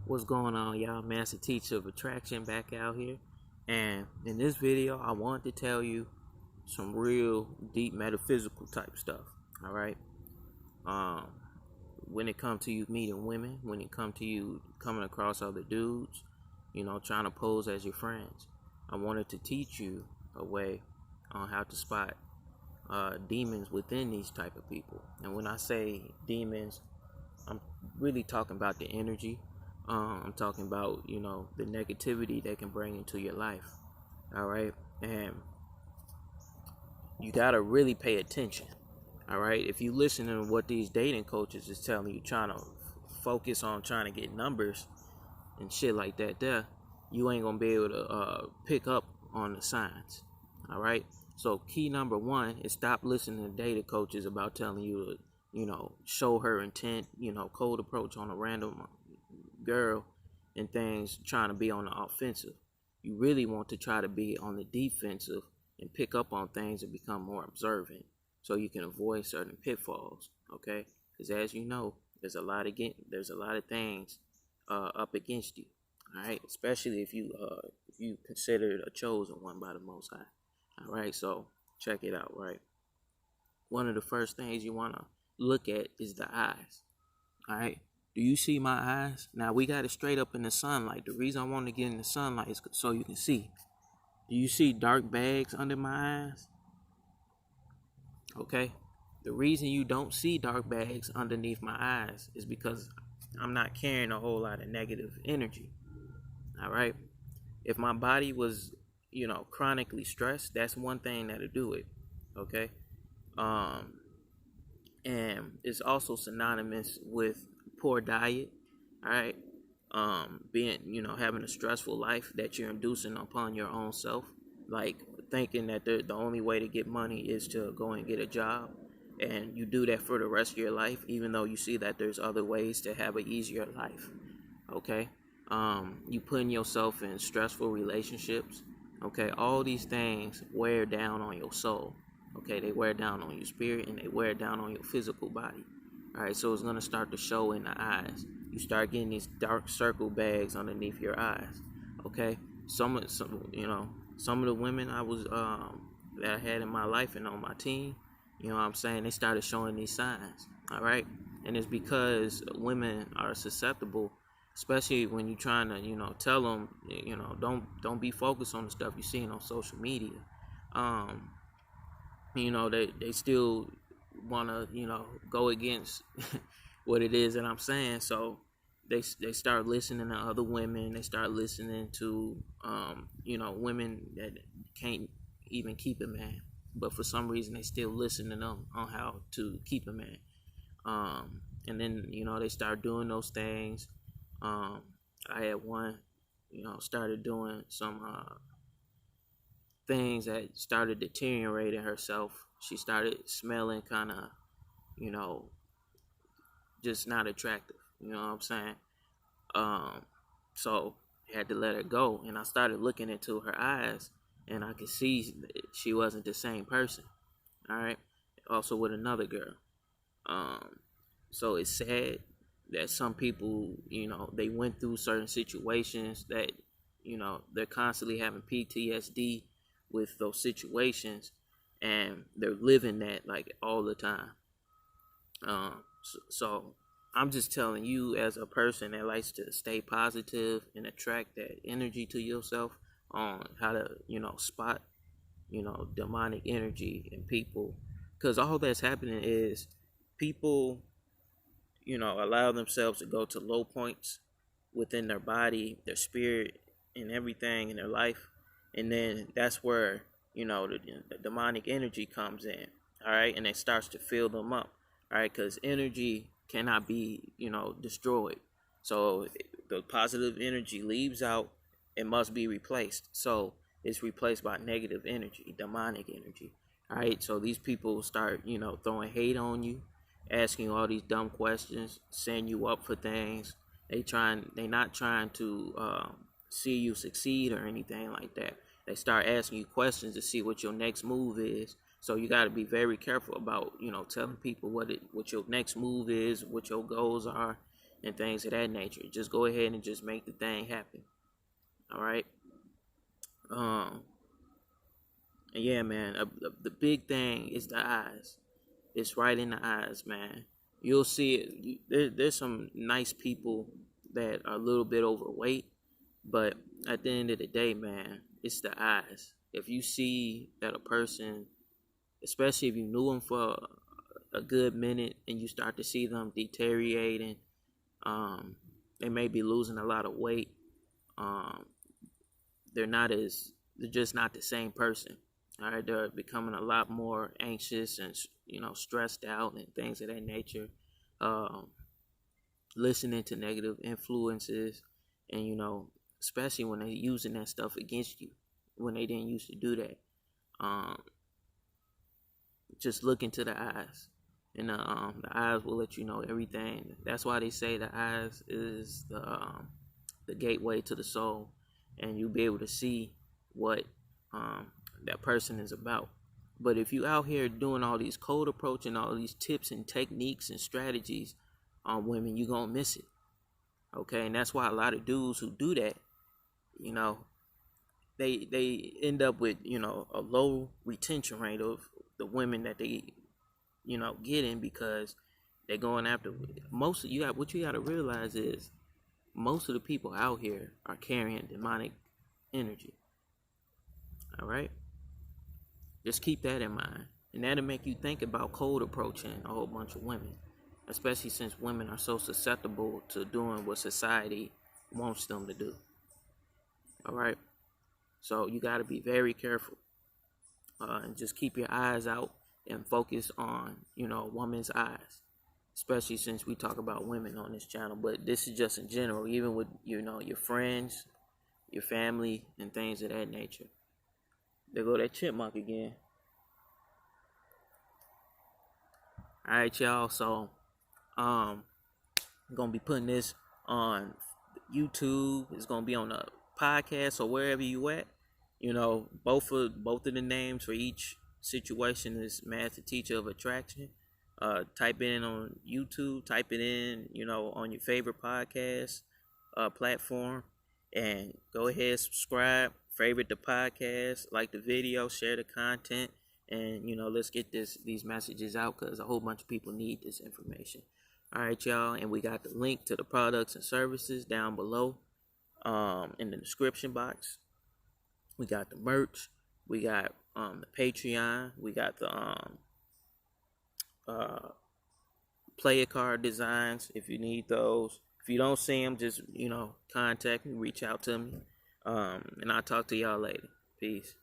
What's going on, y'all? Master Teacher of Attraction back out here. And in this video, I want to tell you some real deep metaphysical type stuff. All right. Um, when it comes to you meeting women, when it comes to you coming across other dudes, trying to pose as your friends, I wanted to teach you a way on how to spot demons within these type of people. And when I say demons, I'm really talking about the energy. I'm talking about, the negativity they can bring into your life. All right. And you got to really pay attention. All right. If you listen to what these dating coaches is telling you, trying to focus on trying to get numbers and shit like that, you ain't going to be able to pick up on the signs. All right. So key number one is stop listening to dating coaches about telling you to, show her intent, cold approach on a random girl and things, trying to be on the offensive. You really want to try to be on the defensive and pick up on things and become more observant so you can avoid certain pitfalls. Okay, because as you know, there's a lot of things up against you. All right, especially if you considered a chosen one by the Most High. All right, so check it out. Right, one of the first things you want to look at is the eyes. All right. Do you see my eyes? Now, we got it straight up in the sunlight. The reason I want to get in the sunlight is so you can see. Do you see dark bags under my eyes? Okay. The reason you don't see dark bags underneath my eyes is because I'm not carrying a whole lot of negative energy. All right. If my body was, chronically stressed, that's one thing that'll do it. Okay. And it's also synonymous with poor diet. All right. Being, having a stressful life that you're inducing upon your own self, like thinking that the only way to get money is to go and get a job, and you do that for the rest of your life, even though you see that there's other ways to have an easier life. Okay. You putting yourself in stressful relationships. Okay. All these things wear down on your soul. Okay. They wear down on your spirit and they wear down on your physical body. All right, so it's going to start to show in the eyes. You start getting these dark circle bags underneath your eyes. Okay, some of the women I was that I had in my life and on my team, what I'm saying, they started showing these signs. All right, and it's because women are susceptible, especially when you're trying to tell them don't be focused on the stuff you're seeing on social media. They still want to go against what it is that I'm saying, so they start listening to other women. They start listening to women that can't even keep a man, but for some reason they still listen to them on how to keep a man. And then they start doing those things. I had one started doing some things that started deteriorating herself. She started smelling kind of, just not attractive. You know what I'm saying? So I had to let her go. And I started looking into her eyes, and I could see she wasn't the same person. All right? Also with another girl. So it's sad that some people, they went through certain situations that, they're constantly having PTSD with those situations, and they're living that like all the time. So I'm just telling you, as a person that likes to stay positive and attract that energy to yourself, on how to spot demonic energy in people, because all that's happening is people allow themselves to go to low points within their body, their spirit, and everything in their life. And then that's where, the demonic energy comes in. All right. And it starts to fill them up. All right. Because energy cannot be, destroyed. So the positive energy leaves out. It must be replaced. So it's replaced by negative energy, demonic energy. All right. So these people start, throwing hate on you, asking you all these dumb questions, setting you up for things. They not trying to see you succeed or anything like that. They start asking you questions to see what your next move is. So you got to be very careful about, telling people what your next move is, what your goals are, and things of that nature. Just go ahead and just make the thing happen. All right. And yeah, man, the big thing is the eyes. It's right in the eyes, man. You'll see it. There's some nice people that are a little bit overweight, but at the end of the day, man, it's the eyes. If you see that a person, especially if you knew them for a good minute and you start to see them deteriorating, they may be losing a lot of weight. They're just not the same person. All right, they're becoming a lot more anxious and stressed out and things of that nature. Listening to negative influences, and especially when they're using that stuff against you, when they didn't used to do that. Just look into the eyes, and the eyes will let you know everything. That's why they say the eyes is the gateway to the soul, and you'll be able to see what that person is about. But if you out here doing all these cold approach and all these tips and techniques and strategies on women, you're gonna miss it. Okay, and that's why a lot of dudes who do that, they end up with a low retention rate of the women that they getting, because they're going after what you got to realize is most of the people out here are carrying demonic energy. All right, just keep that in mind, and that'll make you think about cold approaching a whole bunch of women, especially since women are so susceptible to doing what society wants them to do. All right, so you got to be very careful, and just keep your eyes out and focus on a woman's eyes, especially since we talk about women on this channel. But this is just in general, even with your friends, your family, and things of that nature. There go that chipmunk again. Alright, y'all, so I'm gonna be putting this on YouTube. It's gonna be on a podcast or wherever you at. Both of the names for each situation is Master Teacher of Attraction. Type it in on YouTube, type it in, on your favorite podcast platform, and go ahead, subscribe, favorite the podcast, like the video, share the content, and let's get these messages out, because a whole bunch of people need this information. All right, y'all, and we got the link to the products and services down below in the description box. We got the merch, we got the Patreon, we got the player card designs if you need those. If you don't see them, just contact me, reach out to me, and I'll talk to y'all later. Peace.